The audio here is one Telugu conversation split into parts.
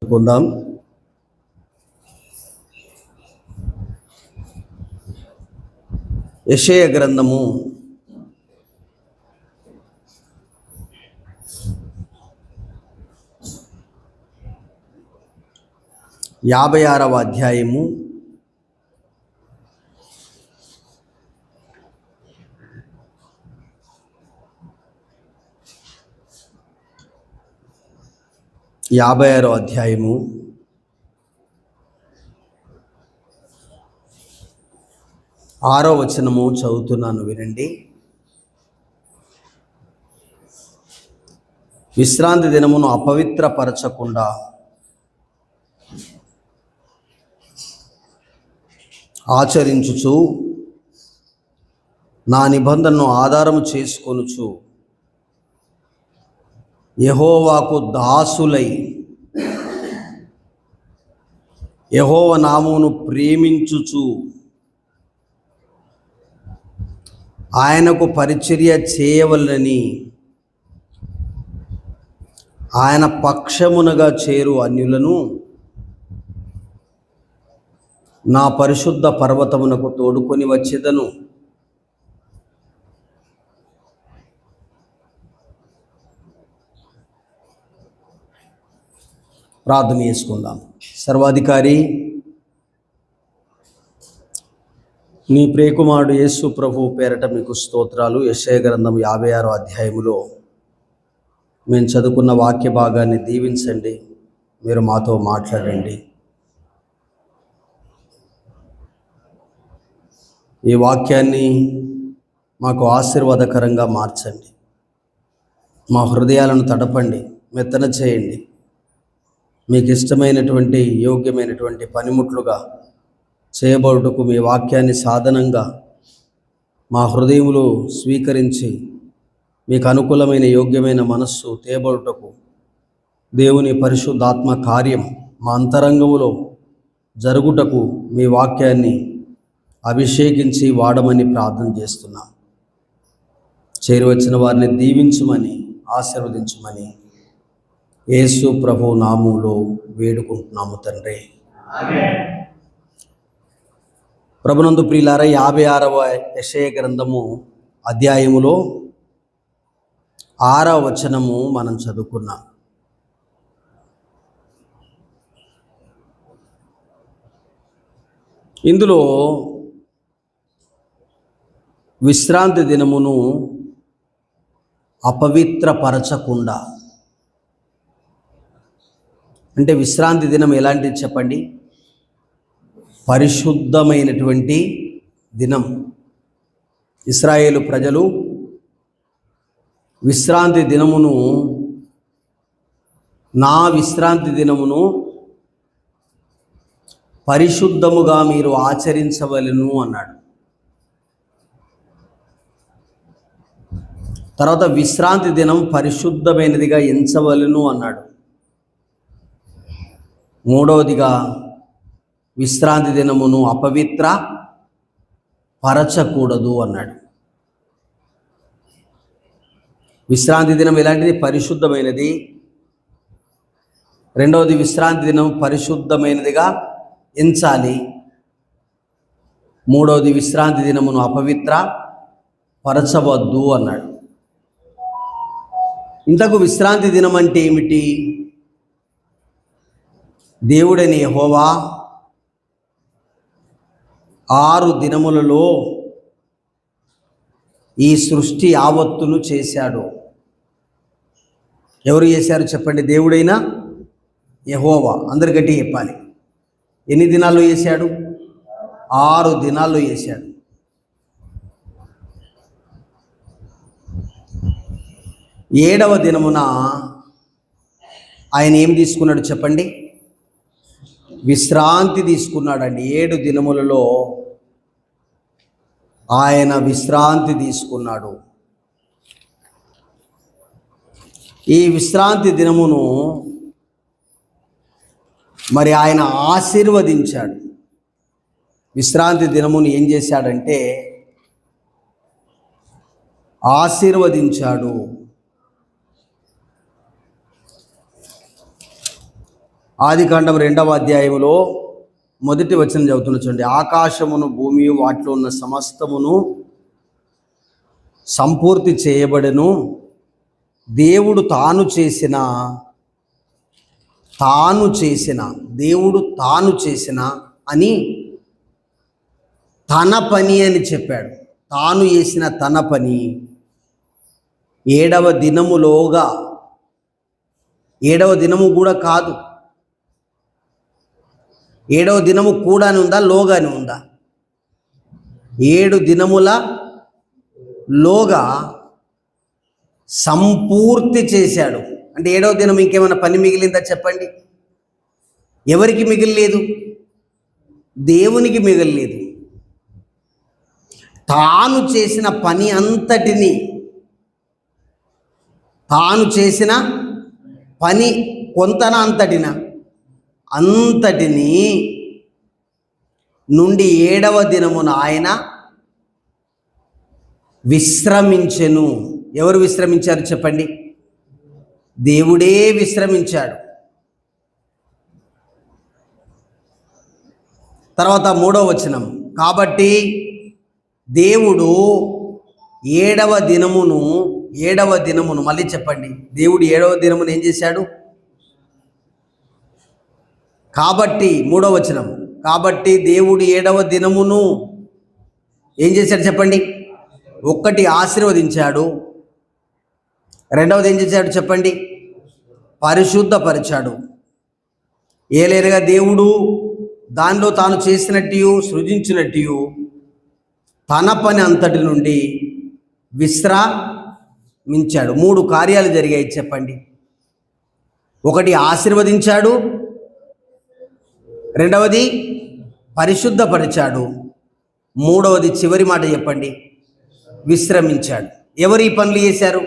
పొందాం. యెషయా గ్రంథము 56వ అధ్యాయము 56వ అధ్యాయము 6వ వచనము చదువుతున్నాను, వినండి. విశ్రాంతి దినమును అపవిత్రపరచకుండా ఆచరించుచు నా నిబంధనను ఆధారము చేసుకొనుచు యెహోవాకు దాసులై యెహోవా నామమును ప్రేమించుచు ఆయనకు పరిచర్య చేయవలెనని ఆయన పక్షమునగా చేరు అన్యులను నా పరిశుద్ధ పర్వతమునకు తోడుకొని వచ్చేదను. ప్రార్థన చేసుకుందాం. సర్వాధికారి, నీ ప్రియకుమారుడు యేసు ప్రభు పేరట మీకు స్తోత్రాలు. యెషయా గ్రంథం 56వ అధ్యాయములో మేము చదువుకున్న వాక్య భాగాన్ని దీవించండి, మీరు మాతో మాట్లాడండి. ఈ వాక్యాన్ని మాకు ఆశీర్వాదకరంగా మార్చండి, మా హృదయాలను తడపండి, మెత్తన చేయండి. మీకు ఇష్టమైనటువంటి యోగ్యమైనటువంటి పనిముట్లుగా చేయబడుటకు మీ వాక్యాన్ని సాధనంగా మా హృదయములు స్వీకరించి మీకు అనుకూలమైన యోగ్యమైన మనస్సు తేబడుటకు దేవుని పరిశుద్ధాత్మ కార్యం మా అంతరంగములో జరుగుటకు మీ వాక్యాన్ని అభిషేకించి వాడమని ప్రార్థన చేస్తున్నాం. చేరువచ్చిన వారిని దీవించమని, ఆశీర్వదించమని యేసు ప్రభు నామములో వేడుకుంటున్నాము తండ్రి. ప్రభునందు ప్రియులారా, 56వ యెషయా గ్రంథము అధ్యాయములో 6వ వచనము మనం చదువుకున్నాం. ఇందులో విశ్రాంతి దినమును అపవిత్రపరచకుండా, అంటే విశ్రాంతి దినం ఎలాంటిది చెప్పండి? పరిశుద్ధమైనటువంటి దినం. ఇశ్రాయేలు ప్రజలు విశ్రాంతి దినమును, నా విశ్రాంతి దినమును పరిశుద్ధముగా మీరు ఆచరించవలెను అన్నాడు. తర్వాత విశ్రాంతి దినం పరిశుద్ధమైనదిగా ఎంచవలెను అన్నాడు. మూడవదిగా విశ్రాంతి దినమును అపవిత్ర పరచకూడదు అన్నాడు. విశ్రాంతి దినం ఎలాంటిది? పరిశుద్ధమైనది. రెండవది, విశ్రాంతి దినం పరిశుద్ధమైనదిగా ఎంచాలి. మూడవది, విశ్రాంతి దినమును అపవిత్ర పరచవద్దు అన్నాడు. ఇంతకు విశ్రాంతి దినం అంటే ఏమిటి? దేవుడని యెహోవా 6 దినములలో ఈ సృష్టి యావత్తును చేశాడు. ఎవరు చేశారు చెప్పండి? దేవుడైనా యెహోవా. అందరు గట్టిగా చెప్పాలి. ఎన్ని దినాల్లో చేశాడు? 6 దినాల్లో చేశాడు. ఏడవ దినమున ఆయన ఏం తీసుకున్నాడు చెప్పండి? విశ్రాంతి తీసుకున్నాడండి. 7 దినములలో ఆయన విశ్రాంతి తీసుకున్నాడు. ఈ విశ్రాంతి దినమును మరి ఆయన ఆశీర్వదించాడు. విశ్రాంతి దినమును ఏం చేశాడంటే ఆశీర్వదించాడు. ఆదికాండం 2వ అధ్యాయములో మొదటి వచనం చదువుతున్న చూడండి. ఆకాశమును భూమి వాటిలో ఉన్న సమస్తమును సంపూర్తి చేయబడెను. దేవుడు తాను చేసిన అని తన పని అని చెప్పాడు. తాను చేసిన తన పని 7వ దినములోగా, 7వ దినము కూడా కాదు, 7వ దినము కూడానే ఉందా, లోగానే ఉందా? 7 దినముల లోగా సంపూర్తి చేశాడు. అంటే 7వ దినం ఇంకేమైనా పని మిగిలిందా చెప్పండి? ఎవరికి మిగిలిలేదు? దేవునికి మిగిలిలేదు. తాను చేసిన పని అంతటిని, తాను చేసిన పని కొంతన అంతటిని నుండి 7వ దినమున ఆయన విశ్రమించెను. ఎవరు విశ్రమించారు చెప్పండి? దేవుడే విశ్రమించాడు. తర్వాత 3వ వచనం, కాబట్టి దేవుడు 7వ దినమును మళ్ళీ చెప్పండి. దేవుడు 7వ దినమును ఏం చేశాడు? కాబట్టి 3వ వచనం, కాబట్టి దేవుడు 7వ దినమును ఏం చేశాడు చెప్పండి? 1 ఆశీర్వదించాడు, 2వది ఏం చేశాడు చెప్పండి? పరిశుద్ధపరిచాడు. ఏలైనగా దేవుడు దానిలో తాను చేసినట్టు సృజించినట్టు తన పని అంతటి నుండి విశ్రమించాడు. 3 కార్యాలు జరిగాయి చెప్పండి. 1 ఆశీర్వదించాడు, 2వది పరిశుద్ధపరిచాడు, 3వది చివరి మాట చెప్పండి, విశ్రమించాడు. ఎవరు ఈ పనులు చేశారు?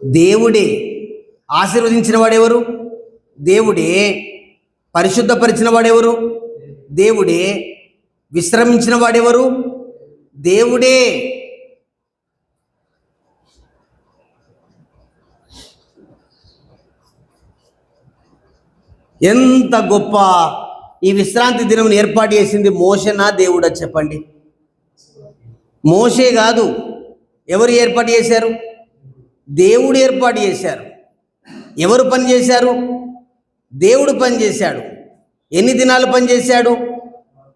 దేవుడే. ఆశీర్వదించిన వాడెవరు? దేవుడే. పరిశుద్ధపరిచిన వాడెవరు? దేవుడే. విశ్రమించిన వాడెవరు? దేవుడే. ఎంత గొప్ప ఈ విశ్రాంతి దినం ఏర్పాటు చేసింది మోషేనా దేవుడా చెప్పండి? మోషే కాదు. ఎవరు ఏర్పాటు చేశారు? దేవుడు ఏర్పాటు చేశారు. ఎవరు పని చేశారు? దేవుడు పని చేశాడు. ఎన్ని దినాలు పని చేశాడు?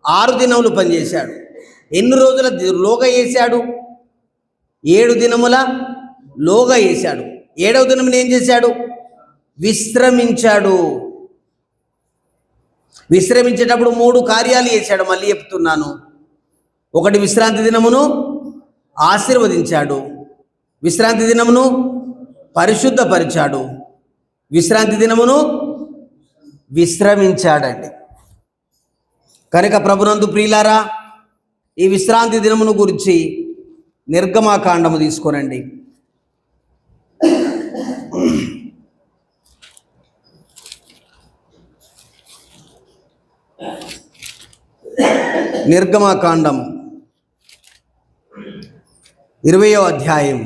6 దినములు పని చేశాడు. ఎన్ని రోజుల లోగా చేశాడు? 7 దినముల లోగా చేశాడు. 7వ దినమున ఏం చేశాడు? విశ్రమించాడు. విశ్రమించేటప్పుడు 3 కార్యాలు చేశాడు. మళ్ళీ చెప్తున్నాను. 1 విశ్రాంతి దినమును ఆశీర్వదించాడు, విశ్రాంతి దినమును పరిశుద్ధపరిచాడు, విశ్రాంతి దినమును విశ్రమించాడండి. కనుక ప్రభునందు ప్రియులారా, ఈ విశ్రాంతి దినమును గురించి నిర్గమాకాండము తీసుకోనండి. నిర్గమాకాండం 20వ అధ్యాయం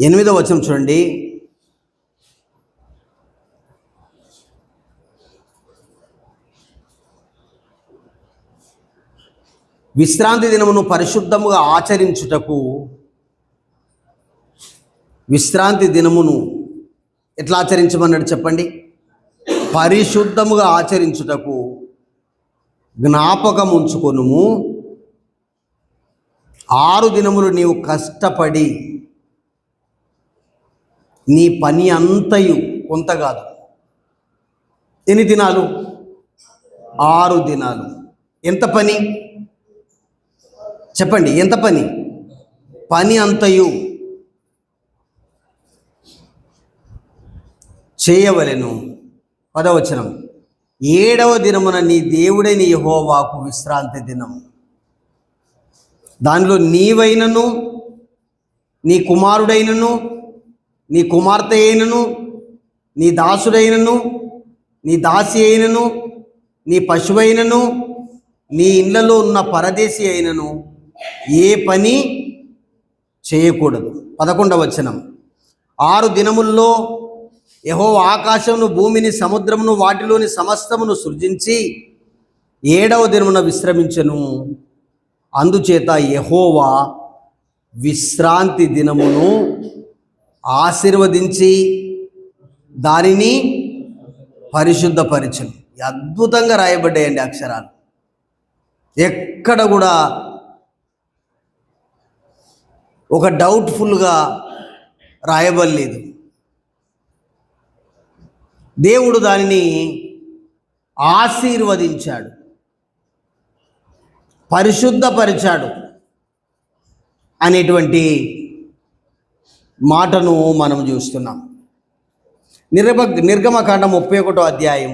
8వ వచనం చూడండి. విశ్రాంతి దినమును పరిశుద్ధముగా ఆచరించుటకు, విశ్రాంతి దినమును ఎట్లా ఆచరించమన్నాడు చెప్పండి? పరిశుద్ధముగా ఆచరించుటకు జ్ఞాపకం ఉంచుకొనుము. 6 దినములు నీవు కష్టపడి నీ పని అంతయు, కొంత కాదు, ఎన్ని దినాలు? 6 దినాలు. ఎంత పని చెప్పండి? ఎంత పని? పని అంతయు చేయవలెను. 10వ వచనం, 7వ దినమున నీ దేవుడైన యెహోవాకు విశ్రాంతి దినం. దానిలో నీవైనను, నీ కుమారుడైనను, నీ కుమార్తె అయినను, నీ దాసుడైనను, నీ దాసి అయినను, నీ పశువైనను, నీ ఇళ్లలో ఉన్న పరదేశి అయినను ఏ పని చేయకూడదు. 11వ వచనం. 6 దినముల్లో యెహోవా ఆకాశమును, భూమిని, సముద్రమును, వాటిలోని సమస్తమును సృజించి 7వ దినమున విశ్రమించెను. అందుచేత యెహోవా విశ్రాంతి దినమును ఆశీర్వదించి దానిని పరిశుద్ధపరిచెను. అద్భుతంగా రాయబడ్డాయండి అక్షరాలు. ఎక్కడ కూడా ఒక డౌట్ఫుల్గా రాయబడలేదు. దేవుడు దానిని ఆశీర్వదించాడు, పరిశుద్ధపరిచాడు అనేటువంటి మాటను మనం చూస్తున్నాం. నిర్గమకాండం 31వ అధ్యాయం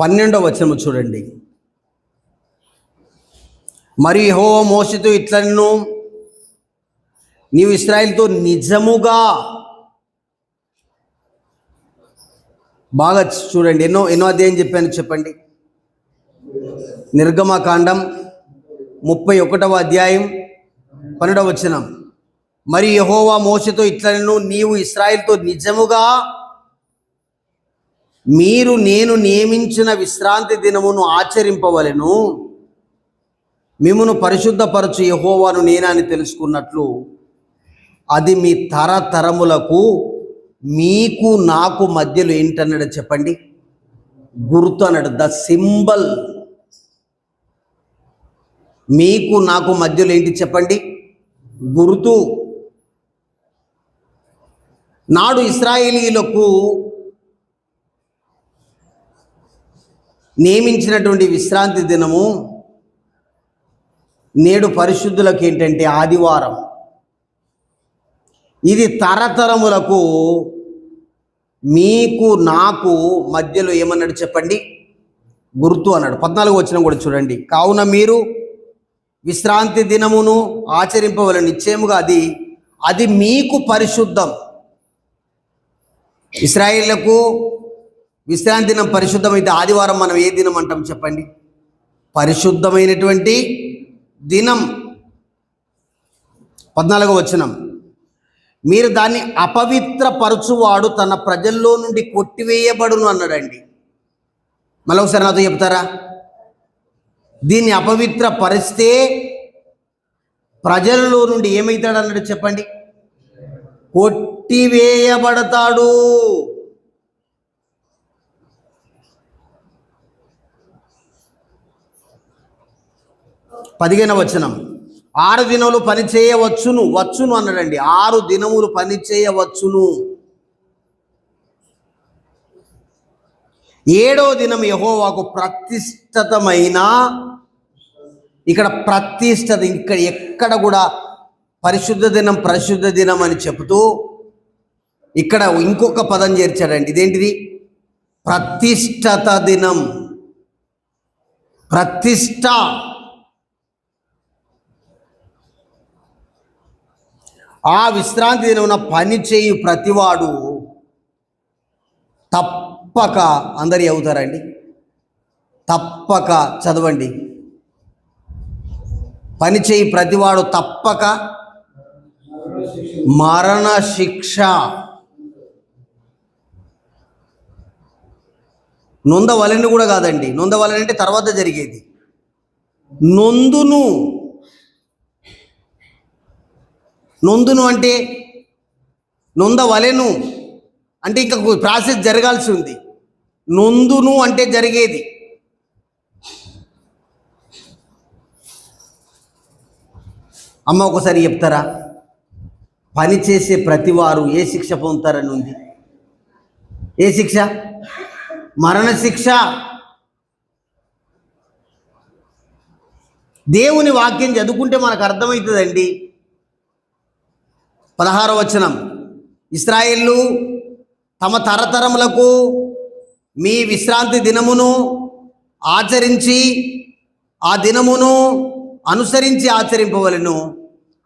12వ వచనము చూడండి. మరియు యెహోవా మోషేతో ఇట్లనెను, నీవు ఇశ్రాయేలుతో నిజముగా, బాగా చూడండి, ఎన్నో అధ్యాయం చెప్పాను చెప్పండి. నిర్గమకాండం 31వ అధ్యాయం 12వ వచనం. మరియు యెహోవా మోషేతో ఇట్లనెను, నీవు ఇశ్రాయేలుతో నిజముగా మీరు నేను నియమించిన విశ్రాంతి దినమును ఆచరింపవలెను. మిమ్మును పరిశుద్ధపరచు యెహోవాను నేనని తెలుసుకున్నట్లు అది మీ తరతరములకు మీకు నాకు మధ్యలో ఏంటన్నాడు చెప్పండి? గుర్తు అన్నాడు. The symbol. మీకు నాకు మధ్యలో ఏంటి చెప్పండి? గుర్తు. నాడు ఇశ్రాయేలీయులకు నియమించినటువంటి విశ్రాంతి దినము నేడు పరిశుద్ధులకు ఏంటంటే ఆదివారం. ఇది తరతరములకు మీకు నాకు మధ్యలో ఏమన్నాడు చెప్పండి? గుర్తు అన్నాడు. 14వ వచనం కూడా చూడండి. కావున మీరు విశ్రాంతి దినమును ఆచరింపవలెను, నిశ్చయముగా అది మీకు పరిశుద్ధం. ఇశ్రాయేలులకు విశ్రాంతి దినం పరిశుద్ధమైతే ఆదివారం మనం ఏ దినం అంటాం చెప్పండి? పరిశుద్ధమైనటువంటి దినం. 14వ వచనం. మీరు దాన్ని అపవిత్రపరచువాడు తన ప్రజల్లో నుండి కొట్టివేయబడును అన్నాడండి. మళ్ళీ ఒకసారి నాతో చెప్తారా? దీన్ని అపవిత్ర పరిస్తే ప్రజలలో నుండి ఏమవుతాడు అన్నాడు చెప్పండి? కొట్టివేయబడతాడు. పదిహేనవ వచనం. 6 దినములు పని చేయవచ్చును, వచ్చును అన్నాడండి. 6 దినములు పని చేయవచ్చును. 7వ దినం యెహోవాకు ప్రతిష్ఠితమైన, ఇక్కడ ప్రతిష్ఠిత, ఇక్కడ ఎక్కడ కూడా పరిశుద్ధ దినం అని చెబుతూ ఇక్కడ ఇంకొక పదం చేర్చాడండి. ఇదేంటిది? ప్రతిష్ఠిత దినం. ప్రతిష్ఠ. ఆ విశ్రాంతి దినమున పని చేయు ప్రతివాడు తప్పక, అందరి అవుతారండి, తప్పక చదవండి. పని చేయి ప్రతివాడు తప్పక మరణ శిక్ష నొందవలని కూడా కాదండి. నొందవలని అంటే తర్వాత జరిగేది. నొందును అంటే నొందవలెను అంటే ఇంకా ప్రాసెస్ జరగాల్సి ఉంది. నొందును అంటే జరిగేది. అమ్మ ఒకసారి చెప్తారా? పని చేసే ప్రతివారు ఏ శిక్ష పొందుతారని ఉంది? ఏ శిక్ష? మరణ శిక్ష. దేవుని వాక్యం చదువుకుంటే మనకు అర్థమవుతుందండి. 16వ వచనం. ఇశ్రాయేలు తమ తరతరములకు మీ విశ్రాంతి దినమును ఆచరించి ఆ దినమును అనుసరించి ఆచరింపవలెను.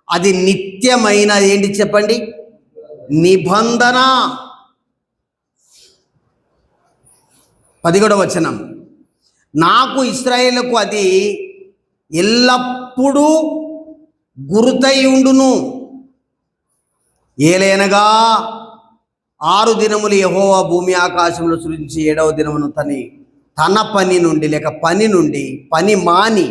అది నిత్యమైన ఏంటి చెప్పండి? నిబంధన. 17వ వచనం, నాకు ఇశ్రాయేలుకు అది ఎల్లప్పుడూ గుర్తై ఉండును. ఏలైనగా 6 దినములు యెహోవా భూమి ఆకాశములు సృజించి 7వ దినమును తన పని నుండి లేక పని మాని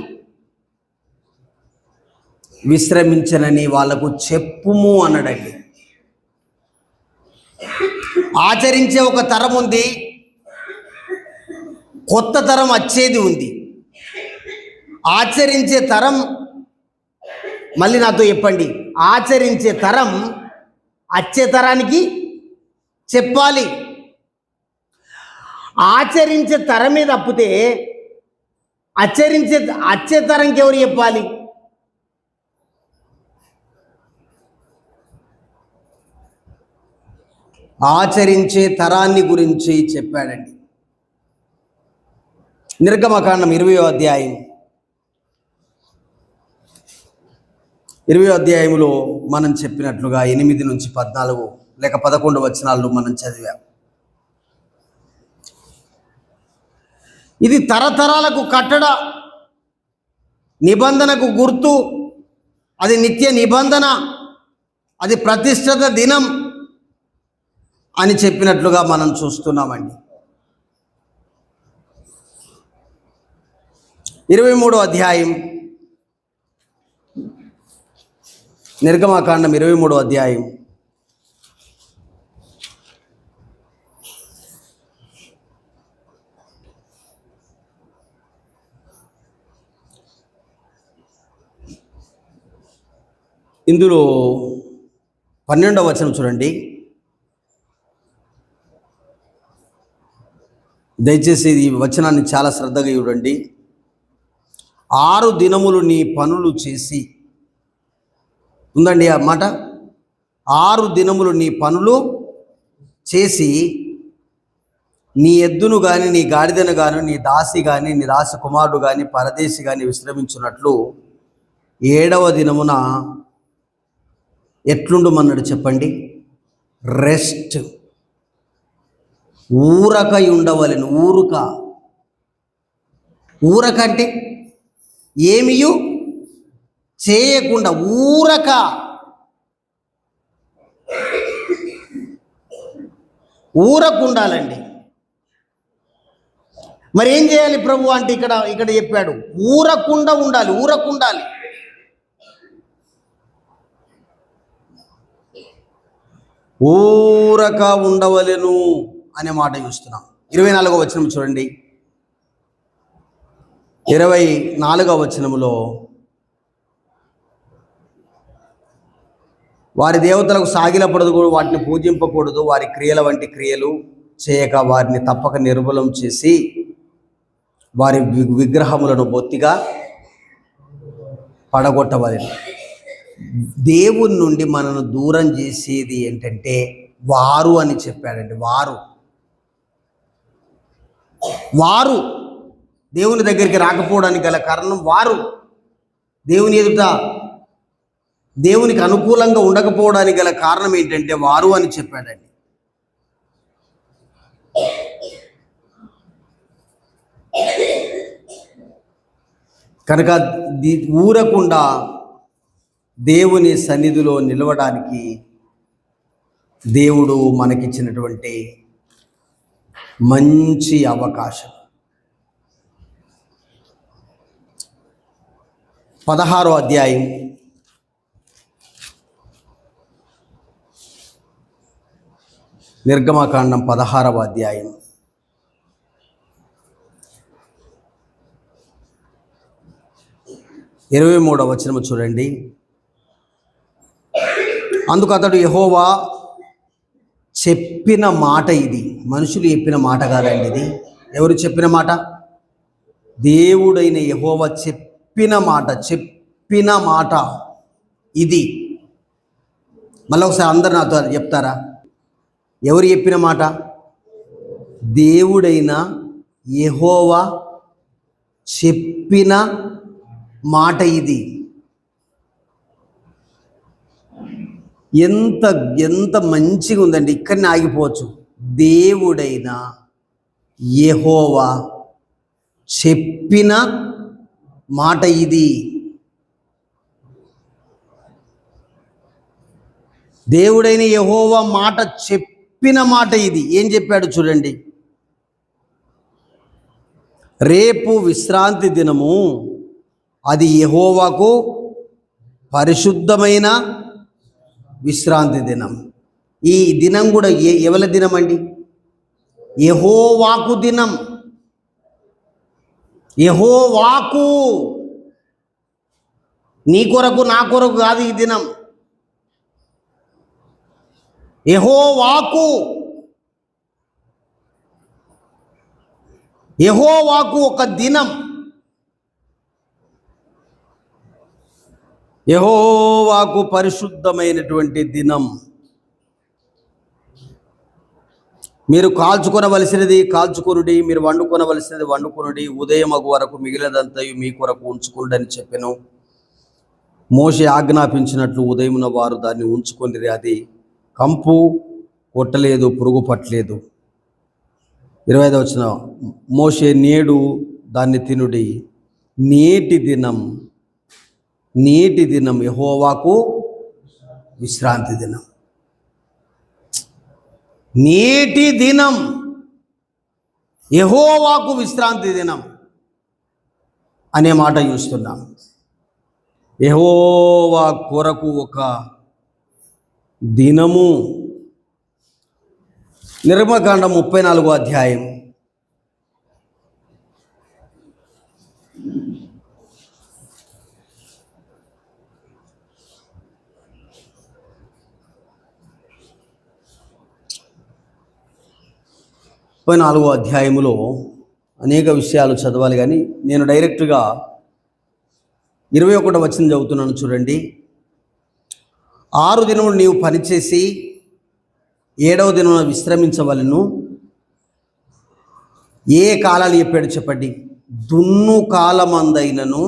విశ్రమించనని వాళ్ళకు చెప్పుము అన్నాడండి. ఆచరించే ఒక తరం ఉంది, కొత్త తరం వచ్చేది ఉంది. ఆచరించే తరం, మళ్ళీ నాతో చెప్పండి, ఆచరించే తరం వచ్చే తరానికి చెప్పాలి. ఆచరించే తరమే తప్పితే వచ్చే తరంకి ఎవరు చెప్పాలి? ఆచరించే తరాన్ని గురించి చెప్పాడండి. నిర్గమకాండం 20వ అధ్యాయం 20వ అధ్యాయంలో మనం చెప్పినట్లుగా 8 నుంచి 14 లేక 11 వచనాలు మనం చదివాం. ఇది తరతరాలకు కట్టడ, నిబంధనకు గుర్తు, అది నిత్య నిబంధన, అది ప్రతిష్ఠిత దినం అని చెప్పినట్లుగా మనం చూస్తున్నామండి. 23వ అధ్యాయం, నిర్గమకాండం 23వ అధ్యాయం 12వ వచనం చూడండి. దయచేసి ఈ వచనాన్ని చాలా శ్రద్ధగా చూడండి. 6 దినములు నీ పనులు చేసి, ఉందండి ఆ మాట, 6 దినములు నీ పనులు చేసి నీ ఎద్దును కానీ నీ గాడిదను కానీ నీ దాసి కానీ నీ దాసి కుమారుడు కానీ పరదేశి కానీ విశ్రమించున్నట్లు 7వ దినమున ఎట్లుండమన్నాడు చెప్పండి? రెస్ట్. ఊరకై ఉండవలెను. ఊరక అంటే ఏమియు చేయకుండా ఊరకుండాలండి. మరి ఏం చేయాలి ప్రభు అంటే ఇక్కడ చెప్పాడు, ఊరకుండా ఉండాలి. ఊరక ఉండవలెను అనే మాట చూస్తున్నాం. 24వ వచనం చూడండి. 24వ వచనములో, వారి దేవతలకు సాగిలపడదు, వాటిని పూజింపకూడదు, వారి క్రియల వంటి క్రియలు చేయక వారిని తప్పక నిర్మూలం చేసి వారి విగ్రహములను బొత్తిగా పడగొట్టవలెను. దేవుని నుండి మనను దూరం చేసేది ఏంటంటే వారు అని చెప్పాడండి. వారు దేవుని దగ్గరికి రాకపోవడానికి గల కారణం వారు. దేవుని ఎదుట దేవునికి అనుకూలంగా ఉండకపోవడానికి గల కారణం ఏంటంటే వారు అని చెప్పాడండి. కనుక ఊరకుండా దేవుని సన్నిధిలో నిలవడానికి దేవుడు మనకిచ్చినటువంటి మంచి అవకాశం. 16వ అధ్యాయం నిర్గమకాండం 16వ అధ్యాయం 23వ వచనము చూడండి. అందుకు అతడు, యెహోవా చెప్పిన మాట ఇది. మనుషులు చెప్పిన మాట కాదండి ఇది. ఎవరు చెప్పిన మాట? దేవుడైన యెహోవా చెప్పిన మాట ఇది. మళ్ళీ ఒకసారి అందరు నాతో చెప్తారా? ఎవరు చెప్పిన మాట? దేవుడైన యెహోవా చెప్పిన మాట ఇది. ఎంత మంచిగా ఉందండి. ఇక్కడనే ఆగిపోవచ్చు. దేవుడైన యెహోవా చెప్పిన మాట ఇది. దేవుడైన యెహోవా మాట చెప్పిన మాట ఇది. ఏం చెప్పాడు చూడండి. రేపు విశ్రాంతి దినము, అది యెహోవాకు పరిశుద్ధమైన విశ్రాంతి దినం. ఈ దినం కూడా ఎవరి దినం అండి? యెహోవాకు దినం. యెహోవాకు, నీ కొరకు నా కొరకు కాదు ఈ దినం. యెహోవాకు, యెహోవాకు ఒక దినం. యెహోవాకు పరిశుద్ధమైనటువంటి దినం. మీరు కాల్చుకొనవలసినది కాల్చుకొనుడి, మీరు వండుకొనవలసినది వండుకొనుడి, ఉదయమగు వరకు మిగిలినదంతయు మీ కొరకు ఉంచుకుండని చెప్పెను. మోషే ఆజ్ఞాపించినట్లు ఉదయమున వారు దాన్ని ఉంచుకొనిరి. అది కంపు కొట్టలేదు, పురుగు పట్టలేదు. 25వ వచనం, మోషే నేడు దాన్ని తినుడి, నేటి దినం యెహోవాకు విశ్రాంతి దినం. నేటి దినం యెహోవాకు విశ్రాంతి దినం అనే మాట చూస్తున్నాం. యెహోవా కొరకు ఒక దినము. నిర్గమకాండం 34వ అధ్యాయం. అధ్యాయములో అనేక విషయాలు చదవాలి, కానీ నేను డైరెక్ట్గా 21వ వచనం చదువుతున్నాను చూడండి. 6 దినములు నీవు పనిచేసి 7వ దినమున విశ్రమించవలెను. ఏ కాలాలు చెప్పాడు చెప్పండి. దున్ను కాలమందైనను,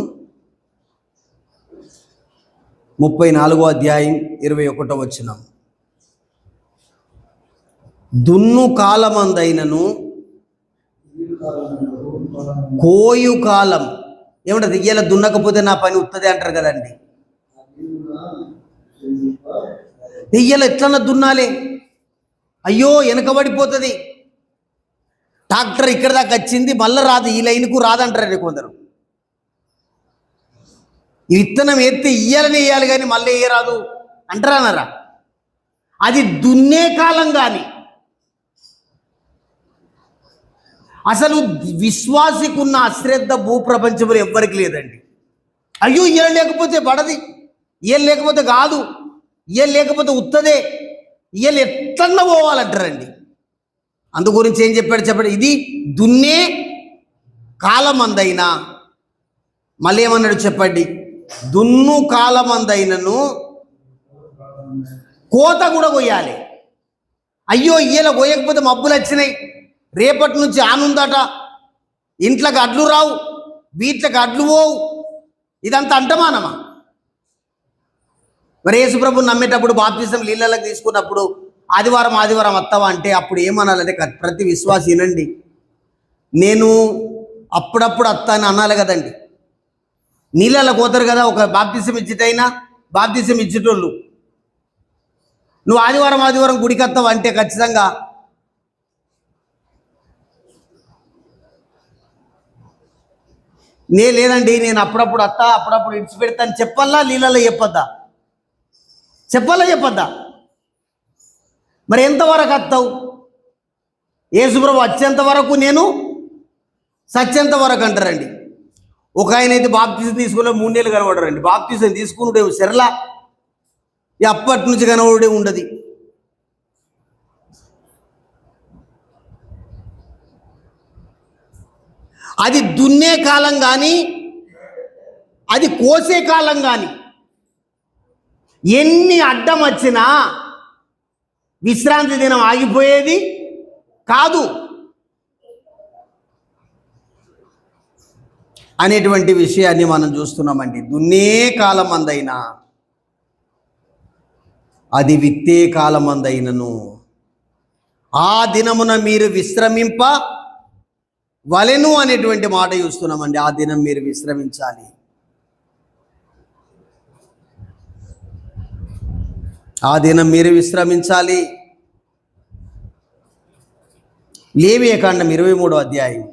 34వ అధ్యాయం 21వ వచనం. దున్ను కాలమందైనను, కోయు కాలం. ఏమంటారు? ఇయ్యాల దున్నకపోతే నా పని ఉత్తదే అంటారు కదండి. ఇయ్యాల ఎట్లన్నా దున్నాలి, అయ్యో వెనకబడిపోతుంది, ట్రాక్టర్ ఇక్కడ దాకా వచ్చింది మళ్ళీ రాదు, ఈ లైన్కు రాదంటారు కొందరు. ఈ విత్తనం ఎత్తి ఇయ్యాలని వేయాలి కానీ మళ్ళీ వేయరాదు అంటారన్నారా? అది దున్నే కాలం. కానీ అసలు విశ్వాసికి ఉన్న అశ్రద్ధ భూప్రపంచంలో ఎవ్వరికి లేదండి. అయ్యో ఇయ్య లేకపోతే పడది, ఇయ్య లేకపోతే కాదు, ఇయ్య లేకపోతే ఉత్తదే, ఇయ్యలు ఎట్లన్నా పోవాలంటారండి. అందు గురించి ఏం చెప్పాడు చెప్పండి. ఇది దున్నే కాలమందైనా, మళ్ళీ ఏమన్నాడు చెప్పండి. దున్ను కాలమందైనను కోత కూడా కొయ్యాలి. అయ్యో ఇయ్యల కొయ్యకపోతే మబ్బులు వచ్చినాయి, రేపటి నుంచి ఆనుందట, ఇంట్లోకి అడ్లు రావు, వీట్లకి అడ్లు పోవు, ఇదంతా అంటమానమా? మరి యేసుప్రభుని నమ్మేటప్పుడు బాప్తిసం నీళ్ళకి తీసుకున్నప్పుడు ఆదివారం వస్తావా అంటే అప్పుడు ఏమనాలంటే, ప్రతి విశ్వాసి వినండి, నేను అప్పుడప్పుడు వస్తా అని అనాలి కదండి. నీళ్ళకి పోతారు కదా, ఒక బాప్తిసం ఇచ్చిటైనా బాప్తిసం ఇచ్చేటోళ్ళు, నువ్వు ఆదివారం గుడికి వస్తావు అంటే ఖచ్చితంగా లేదండి నేను అప్పుడప్పుడు వస్తా, అప్పుడప్పుడు ఇడిచిపెడతా అని చెప్పాలా? నీళ్ళలో చెప్పొద్దా? మరి ఎంతవరకు వస్తావు? యేసుప్రభు వచ్చేంత వరకు, నేను సచ్చేంత వరకు అంటారండి. ఒక ఆయన అయితే బాప్తిసం తీసుకునే 3 నెలలు కనబడరండి. బాప్తిసం తీసుకునే సెరలా అప్పటి నుంచి కనబడే ఉండదు. అది దున్నే కాలం కానీ, అది కోసే కాలం కానీ, ఎన్ని అడ్డం వచ్చినా విశ్రాంతి దినం ఆగిపోయేది కాదు అనేటువంటి విషయాన్ని మనం చూస్తున్నామండి. దున్నే కాలమందైనా, అది విత్తే కాలమందైనను, ఆ దినమున మీరు విశ్రమింప వలెను అనేటువంటి మాట చూస్తున్నామండి. ఆ దినం మీరు విశ్రమించాలి. ఆ దినం మీరు విశ్రమించాలి. లేవియకాండం 23వ అధ్యాయం.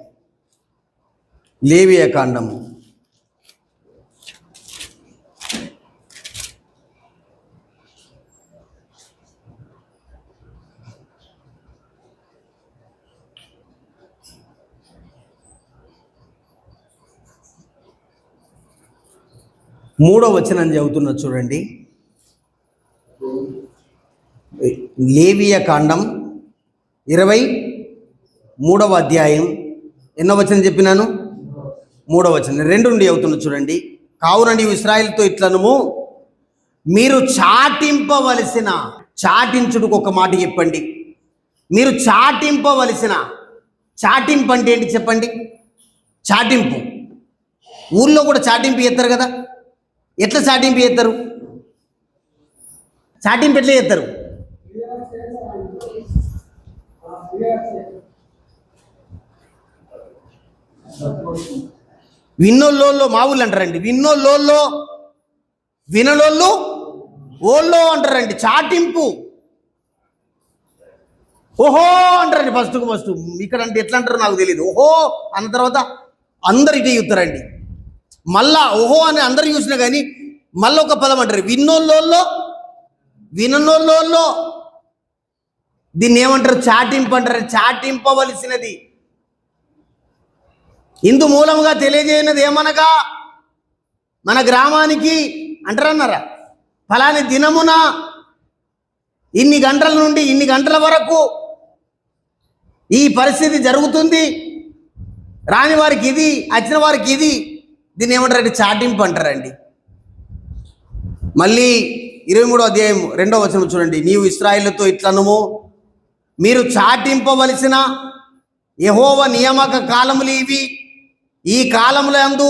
లేవియకాండము 3వ వచనం చదువుతున్నా చూడండి. లేవియకాండం 23వ అధ్యాయం ఎన్నో వచనం చెప్పినాను? 3వ వచనం. 2 నుండి చదువుతున్నా చూడండి. కావున నీవు ఇశ్రాయేలుతో ఇట్లనుము, మీరు చాటింపవలసిన, చాటించుడుకు ఒక మాట చెప్పండి. మీరు చాటింపవలసిన, చాటింపు అంటే ఏంటి చెప్పండి? చాటింపు ఊళ్ళో కూడా చాటింపు చేస్తారు కదా. ఎట్లా చాటింపు చేస్తారు? చాటింపు ఎట్లా చేస్తారు? విన్నోళ్ళో మా ఊళ్ళు అంటారండి. విన్నోళ్ళో వినలోళ్ళు ఓళ్ళో అంటారండి. చాటింపు ఓహో అంటారండి. ఫస్ట్ ఇక్కడ అంటే ఎట్లా అంటారో నాకు తెలియదు. ఓహో అన్న తర్వాత అందరు ఇటే చూస్తారండి. మళ్ళా ఓహో అని అందరు చూసినా కానీ మళ్ళీ ఒక పదం అంటారు. విన్నోళ్ళో విననోళ్ళో. దీన్ని ఏమంటారు? చాటింపు అంటారు. చాటింపవలసినది. ఇందు మూలముగా తెలియజేయనది ఏమనగా, మన గ్రామానికి అంటారన్నారా, ఫలాని దినమున ఇన్ని గంటల నుండి ఇన్ని గంటల వరకు ఈ పరిస్థితి జరుగుతుంది, రాని వారికి ఇది, వచ్చిన వారికి ఇది. దీన్ని ఏమంటారంటే చాటింపు అంటారండి. మళ్ళీ 23వ అధ్యాయం 2వ వచనం చూడండి. నీవు ఇశ్రాయేలుతో ఇట్లనుము, మీరు చాటింపవలసిన యెహోవా నియామక కాలములు ఇవి. ఈ కాలముల యందు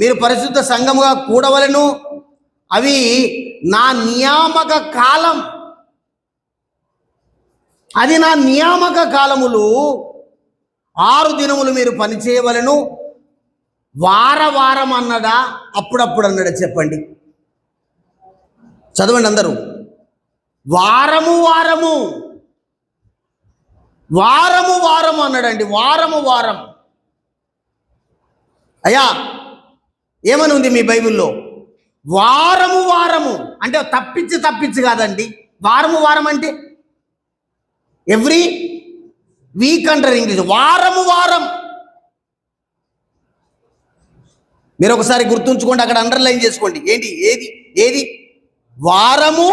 మీరు పరిశుద్ధ సంఘముగా కూడవలెను. అవి నా నియామక కాలం. అది నా నియామక కాలములు. 6 దినములు మీరు పనిచేయవలెను. వారం అన్నడా, అప్పుడప్పుడు అన్నడా చెప్పండి? చదవండి అందరూ. వారము అన్నాడండి. వారం. అయ్యా ఏమని ఉంది మీ బైబిల్లో? వారము అంటే తప్పించి కాదండి. వారం అంటే ఎవ్రీ వీక్ అంటారు ఇంగ్లీష్. వారం. మీరు ఒకసారి గుర్తుంచుకోండి, అక్కడ అండర్లైన్ చేసుకోండి. ఏంటి ఏది వారము.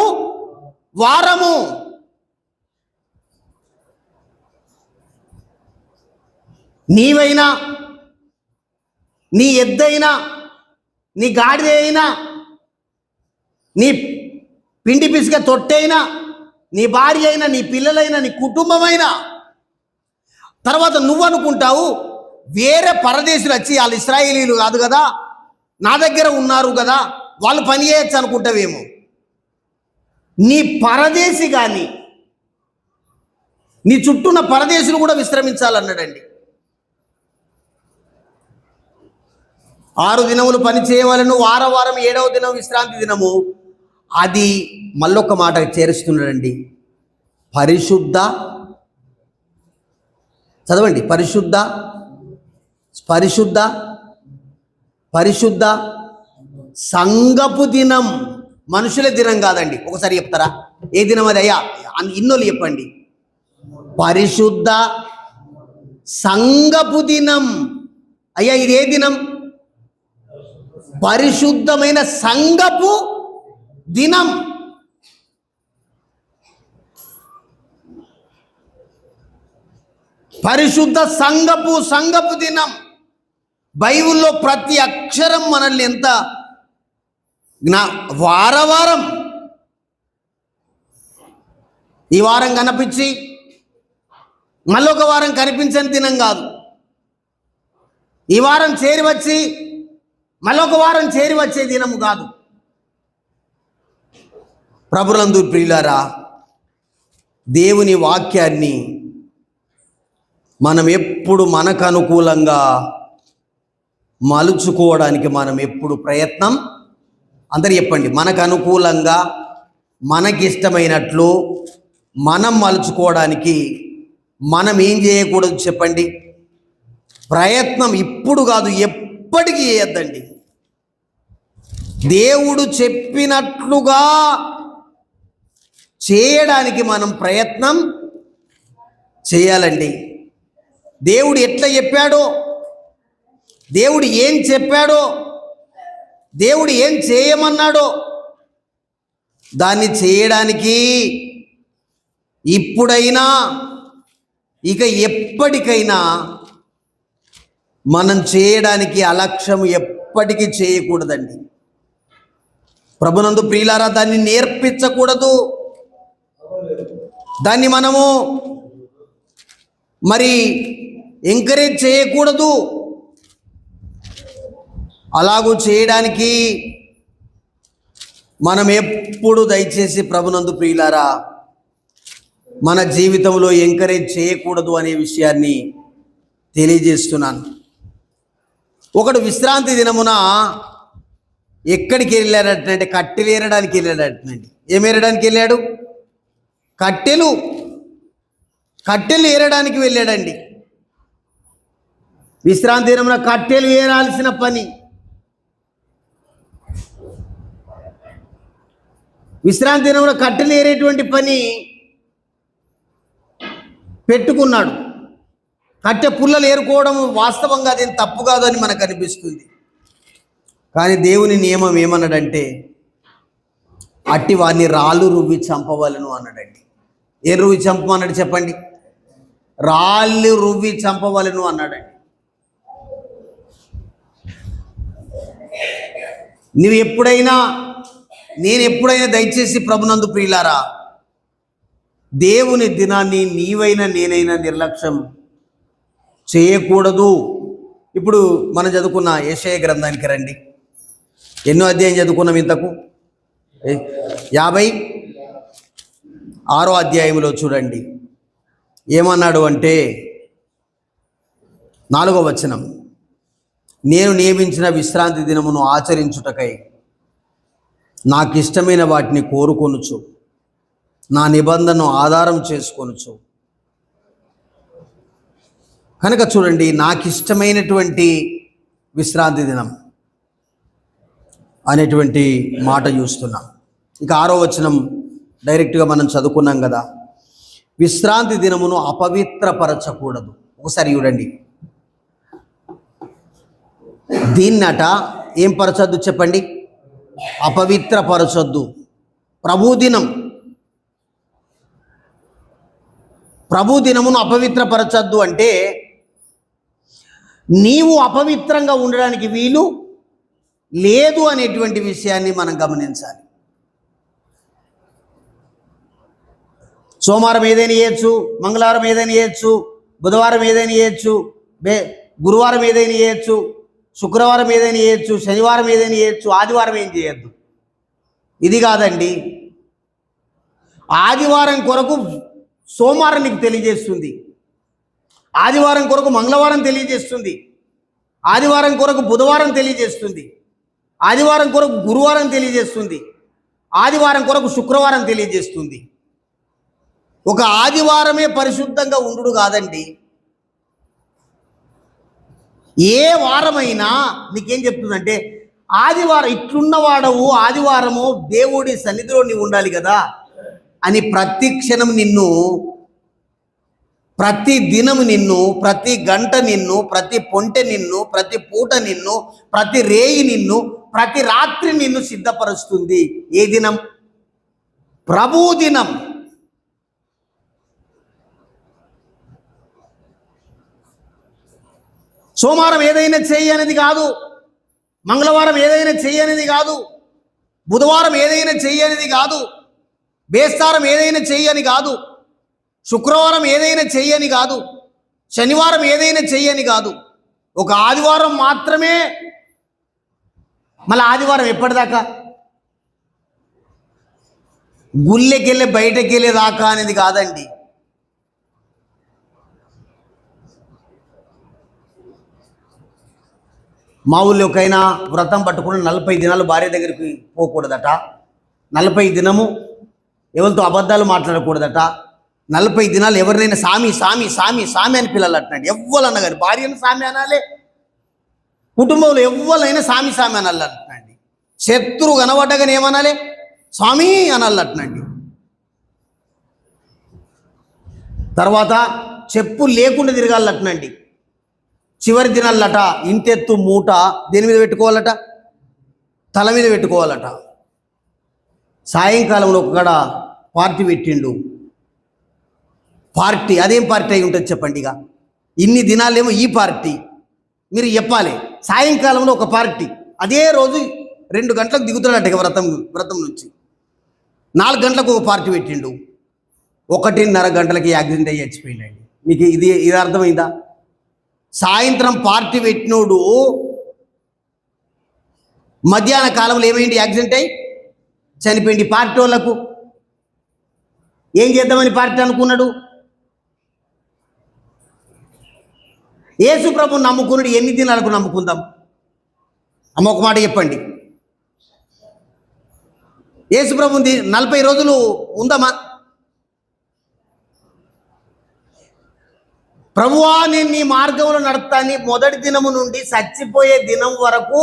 నీవైనా, నీ ఎద్దైనా, నీ గాడిద అయినా, నీ పిండి పిసిక తొట్టైనా, నీ భార్య అయినా, నీ పిల్లలైనా, నీ కుటుంబమైనా, తర్వాత నువ్వు అనుకుంటావు వేరే పరదేశులు వచ్చి వాళ్ళు ఇశ్రాయేలీలు కాదు కదా, నా దగ్గర ఉన్నారు కదా, వాళ్ళు పని చేయొచ్చు అనుకుంటావేమో. నీ పరదేశి కానీ నీ చుట్టూన్న పరదేశులు కూడా విశ్రమించాలన్నాడండి. 6 దినములు పని చేయవలెను. వారం 7వ దినం విశ్రాంతి దినము. అది మళ్ళొక మాట చేరుస్తున్నాడండి. చదవండి. పరిశుద్ధ సంఘపు దినం. మనుషుల దినం కాదండి. ఒకసారి చెప్తారా ఏ దినం అది? అయ్యా ఇన్నోళ్ళు చెప్పండి. పరిశుద్ధ సంఘపు దినం. అయ్యా ఇది ఏ దినం? పరిశుద్ధమైన సంఘపు దినం. పరిశుద్ధ సంఘపు దినం. బైబిల్లో ప్రతి అక్షరం మనల్ని ఎంత వారం ఈ వారం కనిపించి మళ్ళొక వారం కనిపించని దినం కాదు. ఈ వారం చేరి వచ్చి మళ్ళొక వారం చేరి వచ్చే దినము కాదు. ప్రభునందు ప్రియులారా, దేవుని వాక్యాన్ని మనం ఎప్పుడు మనకు అనుకూలంగా మలుచుకోవడానికి మనం ఎప్పుడు ప్రయత్నం, అందరు చెప్పండి, మనకు అనుకూలంగా మనకిష్టమైనట్లు మనం మలుచుకోవడానికి మనం ఏం చేయకూడదు చెప్పండి? ప్రయత్నం ఇప్పుడు కాదు, ఎప్పటికీ చేయొద్దండి. దేవుడు చెప్పినట్లుగా చేయడానికి మనం ప్రయత్నం చేయాలండి. దేవుడు ఎట్లా చెప్పాడో, దేవుడు ఏం చెప్పాడో, దేవుడు ఏం చేయమన్నాడో దాన్ని చేయడానికి ఇప్పుడైనా ఇక ఎప్పటికైనా మనం చేయడానికి అలక్ష్యం ఎప్పటికీ చేయకూడదండి. ప్రభునందు ప్రియులారా, దాన్ని నేర్పించకూడదు. దాన్ని మనము మరి ఎంకరేజ్ చేయకూడదు. అలాగూ చేయడానికి మనం ఎప్పుడు దయచేసి ప్రభునందు ప్రియులారా మన జీవితంలో ఎంకరేజ్ చేయకూడదు అనే విషయాన్ని తెలియజేస్తున్నాను. ఒకడు విశ్రాంతి దినమున ఎక్కడికి వెళ్ళాడటంటే కట్టెలు ఏరడానికి వెళ్ళాడటండి. ఏం ఏరడానికి వెళ్ళాడు? కట్టెలు ఏరడానికి వెళ్ళాడండి. విశ్రాంతి దినమున కట్టెలు ఏరాల్సిన పని, విశ్రాంతి దినమున కట్టెలు ఏరేటువంటి పని పెట్టుకున్నాడు. కట్టె పుల్లలు ఏరుకోవడం వాస్తవంగా అదేం తప్పు కాదు అని మనకు అనిపిస్తుంది. కానీ దేవుని నియమం ఏమన్నాడంటే అట్టి వారిని రాళ్ళు రువ్వి చంపవలను అన్నాడండి. ఏ రువ్వి చంపమన్నాడు చెప్పండి? రాళ్ళు రువ్వి చంపవలను అన్నాడండి. నువ్వు ఎప్పుడైనా, నేను ఎప్పుడైనా దయచేసి ప్రభునందు ప్రియులారా దేవుని దినాన్ని నీవైనా నేనైనా నిర్లక్ష్యం చేయకూడదు. ఇప్పుడు మనం చదువుకున్న యెషయా గ్రంథానికి రండి. ఎన్నో అధ్యాయం చదువుకున్నాం ఇంతకు? 56వ అధ్యాయంలో చూడండి ఏమన్నాడు అంటే 4వ వచనం, నేను నియమించిన విశ్రాంతి దినమును ఆచరించుటకై నాకు ఇష్టమైన వాటిని కోరుకొనుచు నా నిబంధనను ఆధారం చేసుకొనుచు. కనుక చూడండి, నాకు ఇష్టమైనటువంటి విశ్రాంతి దినం అనేటువంటి మాట చూస్తున్నాం. ఇక 6వ వచనం డైరెక్ట్గా మనం చదువుకున్నాం కదా, విశ్రాంతి దినమును అపవిత్రపరచకూడదు. ఒకసారి చూడండి, దీన్నట ఏం పరచొద్దు చెప్పండి? అపవిత్రపరచొద్దు. ప్రభు దినమును అపవిత్రపరచొద్దు అంటే నీవు అపవిత్రంగా ఉండడానికి వీలు లేదు అనేటువంటి విషయాన్ని మనం గమనించాలి. సోమవారం ఏదైనా చేయొచ్చు, మంగళవారం ఏదైనా చేయొచ్చు, బుధవారం ఏదైనా చేయొచ్చు, గురువారం ఏదైనా చేయొచ్చు, శుక్రవారం ఏదైనా చేయొచ్చు, శనివారం ఏదైనా చేయొచ్చు, ఆదివారం ఏం చేయొద్దు. ఇది కాదండి. ఆదివారం కొరకు సోమవారం నీకు తెలియజేస్తుంది, ఆదివారం కొరకు మంగళవారం తెలియజేస్తుంది, ఆదివారం కొరకు బుధవారం తెలియజేస్తుంది, ఆదివారం కొరకు గురువారం తెలియజేస్తుంది, ఆదివారం కొరకు శుక్రవారం తెలియజేస్తుంది. ఒక ఆదివారమే పరిశుద్ధంగా ఉండు కాదండి. ఏ వారమైనా నీకేం చెప్తుందంటే ఆదివారం ఇట్లున్నవాడవు, ఆదివారము దేవుడి సన్నిధిలో నీవు ఉండాలి కదా అని ప్రతి క్షణం నిన్ను, ప్రతి దినము నిన్ను, ప్రతి గంట నిన్ను, ప్రతి పొంటె నిన్ను, ప్రతి పూట నిన్ను, ప్రతి రేయి నిన్ను, ప్రతి రాత్రి నిన్ను సిద్ధపరుస్తుంది. ఏ దినం? ప్రభు దినం. సోమవారం ఏదైనా చేయనిది కాదు, మంగళవారం ఏదైనా చేయనిది కాదు, బుధవారం ఏదైనా చేయనిది కాదు, బేస్తారం ఏదైనా చెయ్యని కాదు, శుక్రవారం ఏదైనా చెయ్యని కాదు, శనివారం ఏదైనా చెయ్యని కాదు. ఒక ఆదివారం మాత్రమే. మళ్ళీ ఆదివారం ఎప్పటిదాకా? గుళ్ళెకెళ్ళి బయటకు వెళ్ళేదాకా అనేది కాదండి. మా ఊళ్ళోకైనా వ్రతం పట్టుకుని 40 దినాలు భార్య దగ్గరికి పోకూడదట, 40 దినము ఎవరితో అబద్ధాలు మాట్లాడకూడదట, 40 దినాలు ఎవరినైనా సామి సామి సామి సామి అని పిల్లలంటున్నాడు. ఎవ్వరన్నా కానీ భార్యను సామి అనాలి, కుటుంబంలో ఎవ్వరైనా సామి సామి అనాలంటున్నాండి. శత్రువు కనబడ్డగానే ఏమనాలి? స్వామి అనాలంటున్నాండి. తర్వాత చెప్పులు లేకుండా తిరగాలటనండి. చివరి దినాలట ఇంతెత్తు మూట దేని మీద పెట్టుకోవాలట? తల మీద పెట్టుకోవాలట. సాయంకాలంలో ఒకడ పార్టీ పెట్టిండు. పార్టీ అదేం పార్టీ అయి ఉంటుంది చెప్పండి? ఇక ఇన్ని దినాలేమో ఈ పార్టీ మీరు చెప్పాలి. సాయంకాలంలో ఒక పార్టీ, అదే రోజు 2 గంటలకు దిగుతాడట ఇక వ్రతం నుంచి. 4 గంటలకు ఒక పార్టీ పెట్టిండు. 1:30 గంటలకి యాక్సిడెంట్ అయ్యి చచ్చిపోయిందండి. మీకు ఇది అర్థమైందా? సాయంత్రం పార్టీ పెట్టినోడు మధ్యాహ్న కాలంలో ఏమైంది? యాక్సిడెంట్ అయ్యి చనిపోయింది. పార్టీ వాళ్ళకు ఏం చేద్దామని పార్టీ అనుకున్నాడు? యేసు ప్రభువుని నమ్ముకున్నాడు. ఎన్ని దినాలకు నమ్ముకుందాం? అమ్మ ఒక మాట చెప్పండి. యేసు ప్రభువుని 40 రోజులు ఉందామా? ప్రభువా నేను నీ మార్గంలో నడుపుతాను మొదటి దినము నుండి చచ్చిపోయే దినం వరకు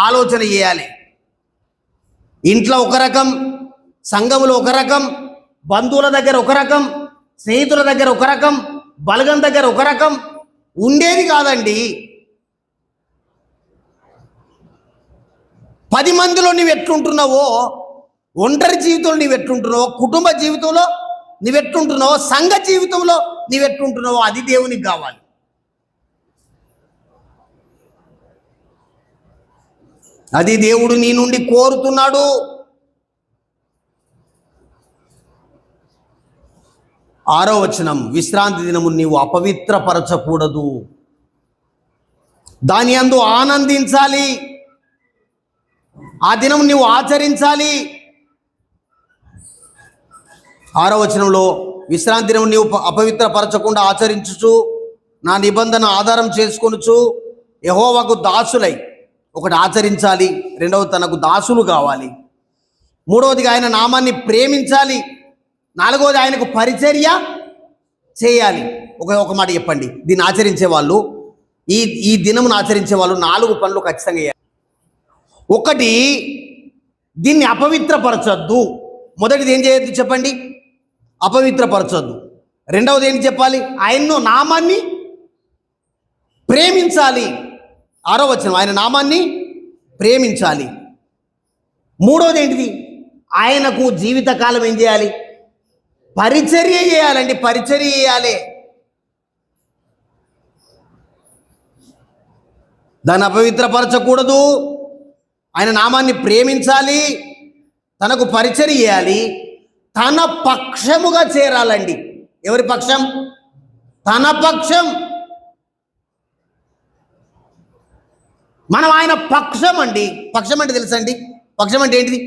ఆలోచన చేయాలి. ఇంట్లో ఒక రకం, సంఘములో ఒక రకం, బంధువుల దగ్గర ఒక రకం, స్నేహితుల దగ్గర ఒక రకం, బలగం దగ్గర ఒక రకం ఉండేది కాదండి. 10 మందిలో నువ్వు ఎట్లుంటున్నావో, ఒంటరి జీవితంలో నువ్వు ఎట్లుంటున్నావో, కుటుంబ జీవితంలో నువ్వెట్లుంటున్నావో, సంఘ జీవితంలో నువ్వెట్లుంటున్నావో అది దేవునికి కావాలి. అది దేవుడు నీ నుండి కోరుతున్నాడు. 6వ వచనం, విశ్రాంతి దినము నీవు అపవిత్రపరచకూడదు, దాని యందు ఆనందించాలి, ఆ దినం నీవు ఆచరించాలి. 6వ వచనంలో విశ్రాంతి దినం నీవు అపవిత్రపరచకుండా ఆచరించుచు నా నిబంధన ఆధారం చేసుకొనుచు యెహోవాకు దాసులై, ఒకటి ఆచరించాలి, రెండవది తనకు దాసులు కావాలి, మూడవదిగా ఆయన నామాన్ని ప్రేమించాలి, 4వది ఆయనకు పరిచర్య చేయాలి. ఒక మాట చెప్పండి, దీన్ని ఆచరించే వాళ్ళు, ఈ దినమును ఆచరించే వాళ్ళు 4 పనులు ఖచ్చితంగా చేయాలి. 1, దీన్ని అపవిత్రపరచొద్దు. మొదటిది ఏం చేయొద్దు చెప్పండి? అపవిత్రపరచొద్దు. 2వది ఏంటి చెప్పాలి? ఆయన్ను నామాన్ని ప్రేమించాలి. 6వ వచనం, ఆయన నామాన్ని ప్రేమించాలి. 3వది ఏంటిది? ఆయనకు జీవితకాలం ఏం చేయాలి? పరిచర్య చేయాలండి, పరిచర్య చేయాలి. దాన్ని అపవిత్రపరచకూడదు, ఆయన నామాన్ని ప్రేమించాలి, తనకు పరిచర్య చేయాలి, తన పక్షముగా చేరాలండి. ఎవరి పక్షం? తన పక్షం. మనం ఆయన పక్షం అండి. పక్షం అంటే తెలుసండి? పక్షం అంటే ఏంటిది?